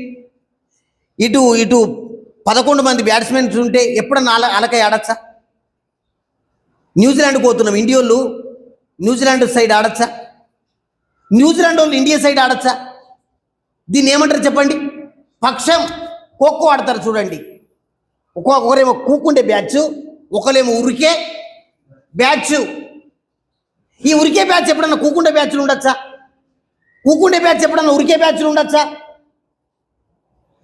ఇటు 11 మంది బ్యాట్స్మెన్స్ ఉంటే ఎప్పుడన్నా అలకై ఆడచ్చా? న్యూజిలాండ్కి పోతున్నాం, ఇండియా వాళ్ళు న్యూజిలాండ్ సైడ్ ఆడచ్చా? న్యూజిలాండ్ వాళ్ళు ఇండియా సైడ్ ఆడచ్చా? దీన్ని ఏమంటారు చెప్పండి? పక్షం. ఖోఖో ఆడతారు చూడండి, ఒకరేమో కూకుండే బ్యాచ్, ఒకరేమో ఉరికే బ్యాచ్. ఈ ఉరికే బ్యాచ్ ఎప్పుడన్నా కూకుండే బ్యాచ్లు ఉండొచ్చా? కూకుండే బ్యాచ్ ఎప్పుడన్నా ఉరికే బ్యాచ్లు ఉండొచ్చా?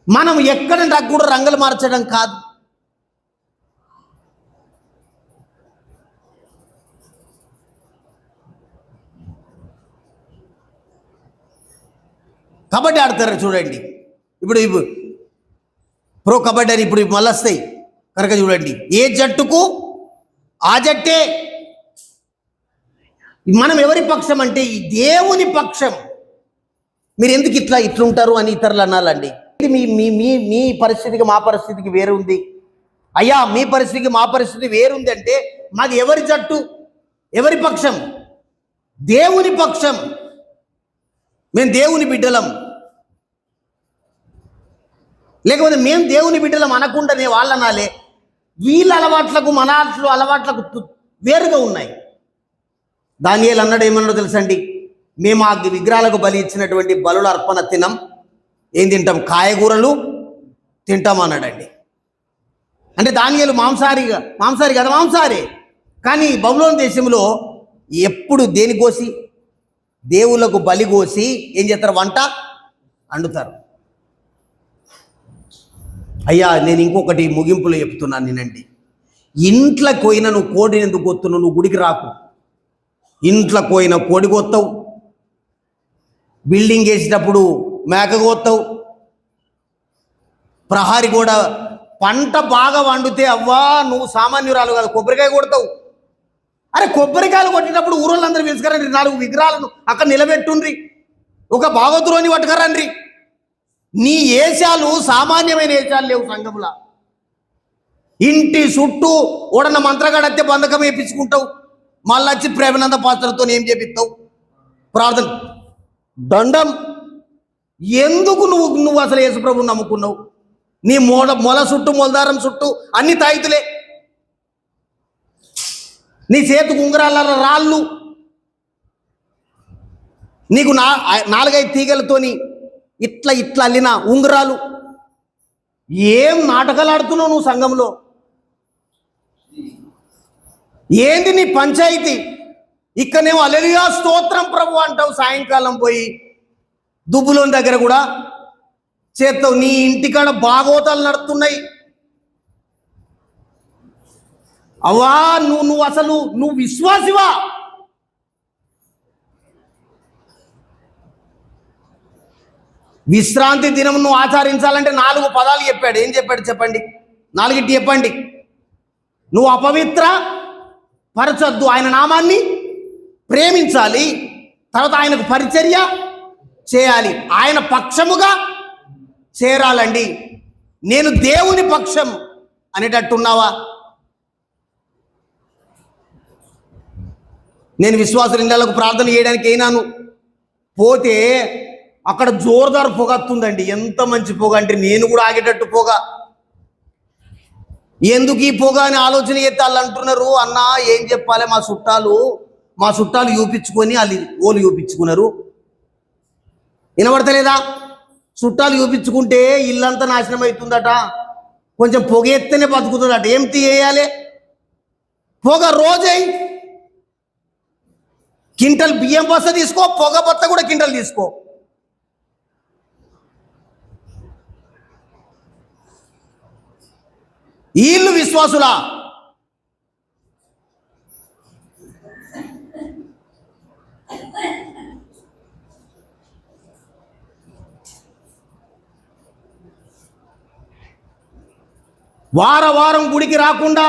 మనం ఎక్కడ నాకు కూడా రంగులు మార్చడం కాదు. కబడ్డీ ఆడతారు చూడండి, ఇప్పుడు ప్రో కబడ్డీ అని ఇప్పుడు మళ్ళీ వస్తాయి కనుక చూడండి, ఏ జట్టుకు ఆ జట్టే. మనం ఎవరి పక్షం అంటే ఈ దేవుని పక్షం. మీరు ఎందుకు ఇట్లుంటారు అని ఇతరులు అనాలండి. మీ మీ మీ మీ పరిస్థితికి మా పరిస్థితికి వేరు ఉంది అయ్యా, మీ పరిస్థితికి మా పరిస్థితి వేరుంది అంటే మాది ఎవరి జట్టు, ఎవరి పక్షం? దేవుని పక్షం. మేము దేవుని బిడ్డలం. లేకపోతే మేము దేవుని బిడ్డలం అనకుండానే వాళ్ళనాలే. వీళ్ళ అలవాట్లకు మన అలవాట్లకు వేరుగా ఉన్నాయి. దానియేలు అన్నాడు, ఏమన్నాడో తెలుసండి? మేము ఆ విగ్రహాలకు బలి ఇచ్చినటువంటి బలుల అర్పణ తినం, ఏం తింటాం, కాయగూరలు తింటాం అన్నాడండి. అంటే దానియేలు మాంసాహారి కదా, మాంసాహారి. కానీ బబులోను దేశంలో ఎప్పుడు దేని కోసి, దేవుళ్ళకు బలి కోసి ఏం చేస్తారు, వంట వండుతారు. అయ్యా నేను ఇంకొకటి ముగింపులో చెప్తున్నాను నేనండి. ఇంట్లోకి పోయిన నువ్వు కోడిని ఎందుకు కొత్తున్నావు? నువ్వు గుడికి రాకు. ఇంట్లోకి పోయిన కోడి కొత్తావు, బిల్డింగ్ వేసేటప్పుడు మేక కొత్తావు, ప్రహారీ కూడా పంట బాగా వండితే అవ్వా నువ్వు సామాన్యురాలు కాదు, కొబ్బరికాయ కొడతావు. అరే కొబ్బరికాయలు కొట్టినప్పుడు ఊరోళ్ళందరూ పిలుచుకరండి, 4 విగ్రహాలను అక్కడ నిలబెట్టుండ్రి, ఒక భాగవతులోని పట్టుకరండ్రి. నీ ఏషాలు సామాన్యమైన ఏషాలు లేవు సంఘములా. ఇంటి చుట్టూ ఓడన్న మంత్రగాడైతే బంధకం వేయించుకుంటావు, మళ్ళీ వచ్చి ప్రేమానంద పాత్రతో ఏం చేపిస్తావు, ప్రార్థన దండం. ఎందుకు నువ్వు అసలు యేసుప్రభుని నమ్ముకున్నావు? నీ మొల చుట్టూ, మొలదారం చుట్టూ అన్ని తాయితులే, నీ చేతికి ఉంగరాల రాళ్ళు, నీకు 4-5 తీగలతోని ఇట్లా అల్లిన ఉంగరాలు. ఏం నాటకాలు ఆడుతున్నావు నువ్వు సంఘంలో? ఏంది నీ పంచాయతీ? ఇక్కడనేమో హల్లెలూయా స్తోత్రం ప్రభు అంటావు, సాయంకాలం పోయి దుబ్బులోని దగ్గర కూడా చేస్తావు. నీ ఇంటికాడ భాగవతాలు నడుస్తున్నాయి. అవ్వా నువ్వు అసలు నువ్వు విశ్వాసివా? విశ్రాంతి దినం నువ్వు ఆచరించాలంటే 4 పదాలు చెప్పాడు. ఏం చెప్పాడు చెప్పండి, 4 చెప్పండి. నువ్వు అపవిత్ర పరచొద్దు, ఆయన నామాన్ని ప్రేమించాలి, తర్వాత ఆయనకు పరిచర్య చేయాలి, ఆయన పక్షముగా చేరాలండి. నేను దేవుని పక్షం అనేటట్టున్నావా? నేను విశ్వాసుల ఇళ్ళకు ప్రార్థన చేయడానికి అయినాను, పోతే అక్కడ జోరుదారు పొగ వస్తుందండి. ఎంత మంచి పొగ అంటే నేను కూడా ఆగేటట్టు పొగ. ఎందుకు ఈ పొగ అని ఆలోచన చేస్తే వాళ్ళు అంటున్నారు, అన్నా ఏం చెప్పాలి, మా చుట్టాలు చూపించుకొని వాళ్ళు ఓలు చూపించుకున్నారు. వినబడతలేదా? చుట్టాలు చూపించుకుంటే ఇల్లంతా నాశనం అవుతుందట, కొంచెం పొగ ఎత్తేనే బతుకుతుందట. ఏం తీయాలి? పొగ రోజై కింటల్ బియ్యం బస్త తీసుకో, పొగ బత్త కూడా కింటల్ తీసుకో. వీళ్ళు విశ్వాసులా? వారం గుడికి రాకుండా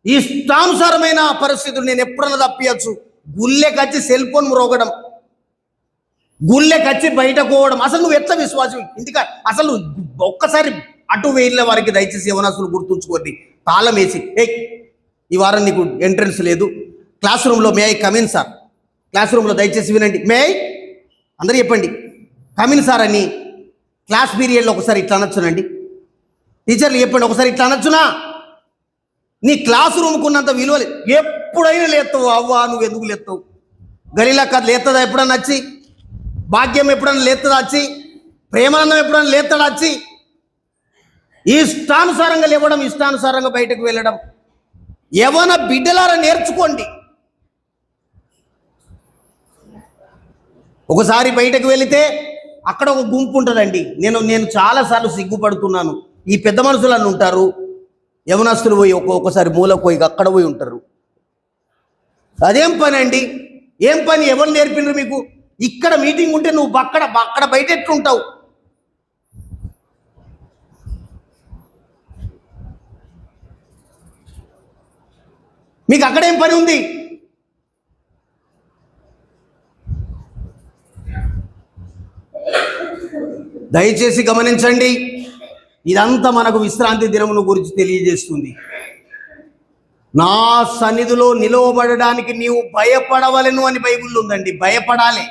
ఇష్టానుసారమైన పరిస్థితులు నేను ఎప్పుడన్నా తప్పియచ్చు. గుళ్ళెకచ్చి సెల్ ఫోన్ మ్రోగడం, గుళ్ళెకచ్చి బయట పోవడం. అసలు నువ్వు ఎట్లా విశ్వాసం? ఇంటికా అసలు ఒక్కసారి అటు వెళ్ళే వారికి దయచేసి యవనస్తులు గుర్తుంచుకోండి, తాళం వేసి ఈ వారం నీకు ఎంట్రన్స్ లేదు, క్లాస్ రూమ్లో may I come in sir, class రూమ్లో దయచేసి వినండి, మే ఐ అందరూ చెప్పండి కమిన్ సార్ అని. క్లాస్ పీరియడ్లో ఒకసారి ఇట్లా అనొచ్చునండి, టీచర్లు చెప్పండి ఒకసారి ఇట్లా అనొచ్చునా? నీ క్లాస్ రూమ్కున్నంత విలువలే. ఎప్పుడైనా లేస్తావు అవ్వా, నువ్వు ఎందుకు లేస్తావు? గలీలా కథ లేస్తుందా ఎప్పుడన్నా వచ్చి? భాగ్యం ఎప్పుడన్నా లేస్తుందా వచ్చి? ప్రేమానందం ఎప్పుడన్నా లేస్తాడా వచ్చి? ఇష్టానుసారంగా లేవడం, ఇష్టానుసారంగా బయటకు వెళ్ళడం. యవన బిడ్డలారా నేర్చుకోండి. ఒకసారి బయటకు వెళితే అక్కడ ఒక గుంపు ఉంటుందండి. నేను చాలాసార్లు సిగ్గుపడుతున్నాను. ఈ పెద్ద మనుషులు ఉంటారు, యవనస్తులు పోయి ఒక్కొక్కసారి మూలకు పోయి అక్కడ పోయి ఉంటారు. అదేం పని అండి? ఏం పని? ఎవరు నేర్పినరు మీకు? ఇక్కడ మీటింగ్ ఉంటే నువ్వు అక్కడ బయట ఎట్లుంటావు? మీకు అక్కడేం పని ఉంది? దయచేసి గమనించండి, ఇదంతా మనకు విశ్రాంతి దినమును గురించి తెలియజేస్తుంది. నా సన్నిధిలో నిలవబడడానికి నీవు భయపడవలెను అని బైబిల్లో ఉందండి. భయపడాలి.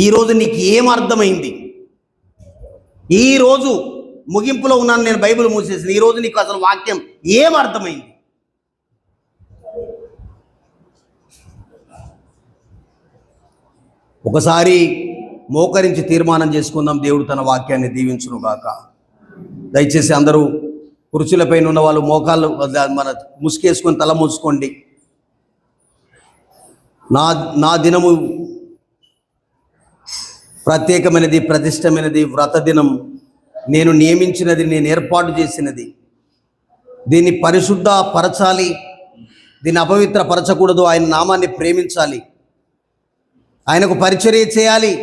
ఈరోజు నీకు ఏం అర్థమైంది? ఈరోజు ముగింపులో ఉన్నాను నేను, బైబిల్ మూసేసింది. ఈరోజు నీకు అసలు వాక్యం ఏం అర్థమైంది? ఒకసారి మోకరించి తీర్మానం చేసుకుందాం. దేవుడు తన వాక్యాన్ని దీవించును గాక. దయచేసి అందరూ కుర్చీలపైన ఉన్న వాళ్ళు మోకాళ్ళు మన ముసుకేసుకొని తల మూసుకోండి. నా దినము ప్రత్యేకమైనది, ప్రతిష్టమైనది, వ్రత దినం, నేను నియమించినది, నేను ఏర్పాటు చేసినది. దీన్ని పరిశుద్ధ పరచాలి, దీన్ని అపవిత్ర పరచకూడదు. ఆయన నామాన్ని ప్రేమించాలి, ఆయనకు పరిచర్య చేయాలి,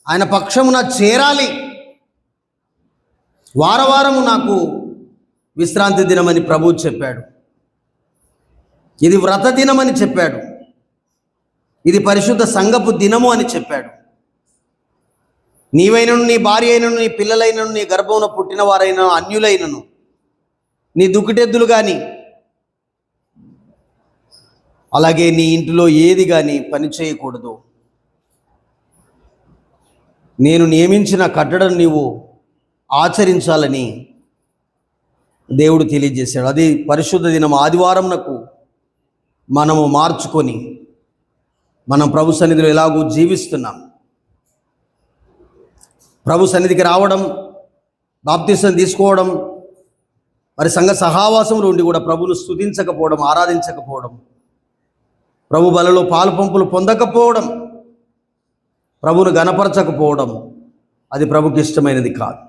ఆయన పక్షమున చేరాలి. వారవారము నాకు విశ్రాంతి దినమని ప్రభువు చెప్పాడు. ఇది వ్రత దినమని చెప్పాడు. ఇది పరిశుద్ధ సంఘపు దినము అని చెప్పాడు. నీవైనను, నీ భార్య అయినను, నీ పిల్లలైనను, నీ గర్భమున పుట్టిన వారైనను, అన్యులైనను, నీ దుక్కిటెద్దులు కానీ, అలాగే నీ ఇంటిలో ఏది కానీ పని చేయకూడదు. నేను నియమించిన కట్టడను నీవు ఆచరించాలని దేవుడు తెలియజేశాడు. అది పరిశుద్ధ దినం. ఆదివారంనకు మనము మార్చుకొని మనం ప్రభు సన్నిధిలో ఎలాగూ జీవిస్తున్నాం. ప్రభు సన్నిధికి రావడం, బాప్తిసం తీసుకోవడం, మరి సంఘ సహవాసంలో ఉండి కూడా ప్రభువును స్తుతించకపోవడం, ఆరాధించకపోవడం, ప్రభు బలలో పాలు పంపులు పొందకపోవడం, ప్రభువును గణపరచకపోవడం, అది ప్రభుకి ఇష్టమైనది కాదు.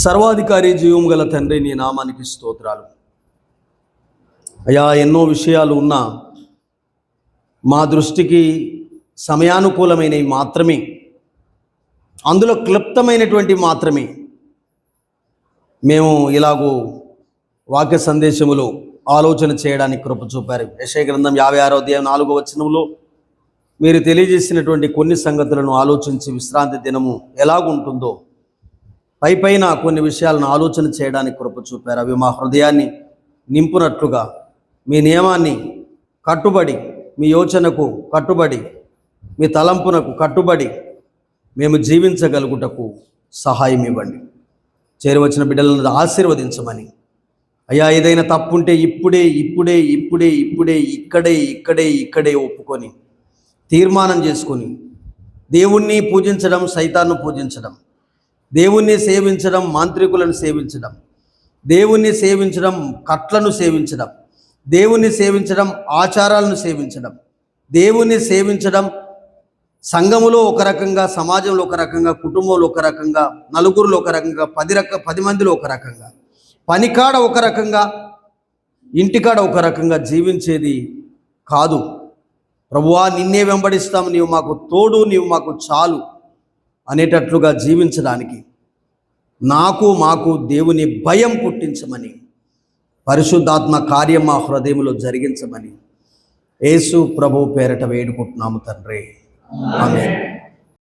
సర్వాధికారి జీవం గల తండ్రి, నీ నామానికి స్తోత్రాలు అయ్యా. ఎన్నో విషయాలు ఉన్నా మా దృష్టికి సమయానుకూలమైనవి మాత్రమే, అందులో క్లుప్తమైనటువంటి మాత్రమే మేము ఇలాగూ వాక్య సందేశములో ఆలోచన చేయడానికి కృప చూపారు. యెషయా గ్రంథం 56వ అధ్యాయం 4వ వచనంలో మీరు తెలియజేసినటువంటి కొన్ని సంగతులను ఆలోచించి విశ్రాంతి దినము ఎలాగుంటుందో పైపైన కొన్ని విషయాలను ఆలోచన చేయడానికి కృప చూపారు. అవి మా హృదయాన్ని నింపునట్లుగా మీ నియమాన్ని కట్టుబడి, మీ యోచనకు కట్టుబడి, మీ తలంపునకు కట్టుబడి మేము జీవించగలుగుటకు సహాయం ఇవ్వండి. చేరువచ్చిన బిడ్డలను ఆశీర్వదించమని అయ్యా. ఏదైనా తప్పుంటే ఇక్కడే ఒప్పుకొని తీర్మానం చేసుకొని దేవుణ్ణి పూజించడం, సైతాన్ని పూజించడం, దేవుణ్ణి సేవించడం, మాంత్రికులను సేవించడం, దేవుణ్ణి సేవించడం, కట్లను సేవించడం, దేవుణ్ణి సేవించడం, ఆచారాలను సేవించడం, దేవుణ్ణి సేవించడం, సంఘములో ఒక రకంగా, సమాజంలో ఒక రకంగా, కుటుంబంలో ఒక రకంగా, నలుగురిలో ఒక రకంగా, 10 మందిలో ఒక రకంగా, పనికాడ ఒక రకంగా, ఇంటికాడ ఒక రకంగా జీవించేది కాదు. ప్రభువా, నిన్నే వెంబడిస్తాము, నీవు మాకు తోడు, నీవు మాకు చాలు అనేటట్లుగా జీవించడానికి మాకు దేవుని భయం పుట్టించమని, పరిశుద్ధాత్మ కార్యం మా హృదయంలో జరిగించమని యేసు ప్రభు పేరట వేడుకుంటున్నాము తండ్రి. ఆమేన్.